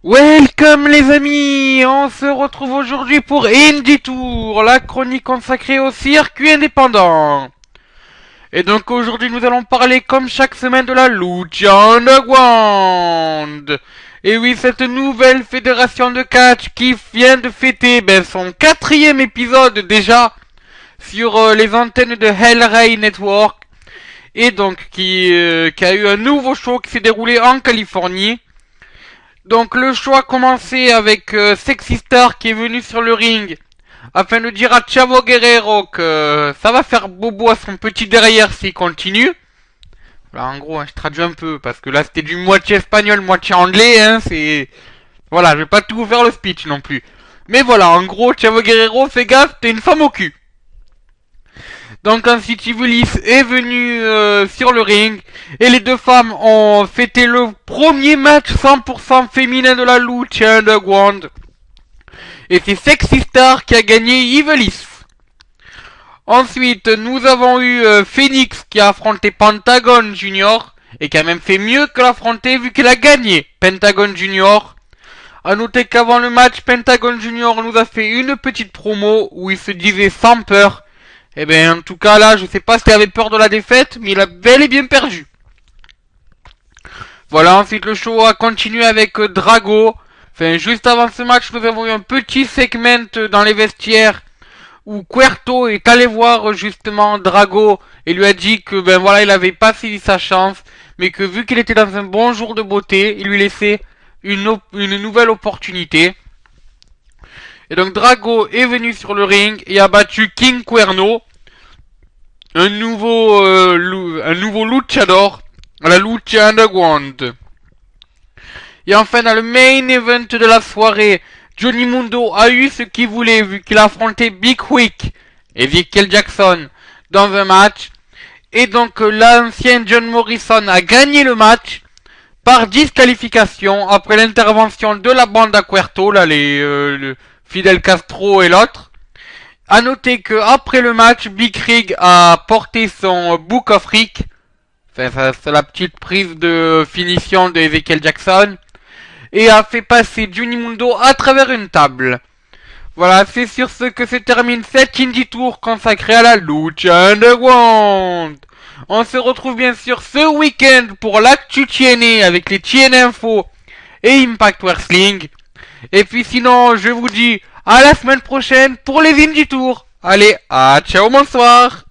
Welcome les amis, on se retrouve aujourd'hui pour Indie Tour, la chronique consacrée au circuit indépendant. Et donc aujourd'hui nous allons parler comme chaque semaine de la Lucha Underground. Et oui, cette nouvelle fédération de catch qui vient de fêter son 4e épisode déjà sur les antennes de Hell Ray Network. Et donc qui a eu un nouveau show qui s'est déroulé en Californie. Donc le show a commencé avec Sexy Star qui est venu sur le ring afin de dire à Chavo Guerrero que ça va faire bobo à son petit derrière s'il continue. Voilà, en gros, je traduis un peu parce que là c'était du moitié espagnol, moitié anglais, c'est... Voilà, je vais pas tout vous faire le speech non plus. Mais voilà, en gros, Chavo Guerrero, fais gaffe, t'es une femme au cul. Donc ensuite Ivelis est venu sur le ring et les deux femmes ont fêté le premier match 100% féminin de la Lucha Underground. Et c'est Sexy Star qui a gagné Ivelis. Ensuite nous avons eu Phoenix qui a affronté Pentagon Junior et qui a même fait mieux que l'affronter vu qu'elle a gagné Pentagon Junior. A noter qu'avant le match, Pentagon Junior nous a fait une petite promo où il se disait sans peur. Eh ben, en tout cas, là, je sais pas s'il avait peur de la défaite, mais il a bel et bien perdu. Voilà, ensuite, le show a continué avec Drago. Enfin, juste avant ce match, nous avons eu un petit segment dans les vestiaires où Cuerto est allé voir, justement, Drago et lui a dit que, voilà, il avait pas saisi sa chance, mais que vu qu'il était dans un bon jour de beauté, il lui laissait une nouvelle opportunité. Et donc Drago est venu sur le ring et a battu King Cuerno, un nouveau luchador à la Lucha Underground. Et enfin dans le main event de la soirée, Johnny Mundo a eu ce qu'il voulait vu qu'il a affronté Big Quick et Ezekiel Jackson dans un match. Et donc l'ancien John Morrison a gagné le match par disqualification après l'intervention de la bande à Cuerto, là le Fidel Castro et l'autre. A noter que après le match, Big Rig a porté son Book of Rick. Enfin, c'est la petite prise de finition de Ezekiel Jackson. Et a fait passer Johnny Mundo à travers une table. Voilà, c'est sur ce que se termine cet Indie Tour consacré à la Lucha Underground. On se retrouve bien sûr ce week-end pour l'actu TNA avec les TNA Info et Impact Wrestling. Et puis sinon, je vous dis à la semaine prochaine pour les Indie Tours. Allez, ciao, bonsoir.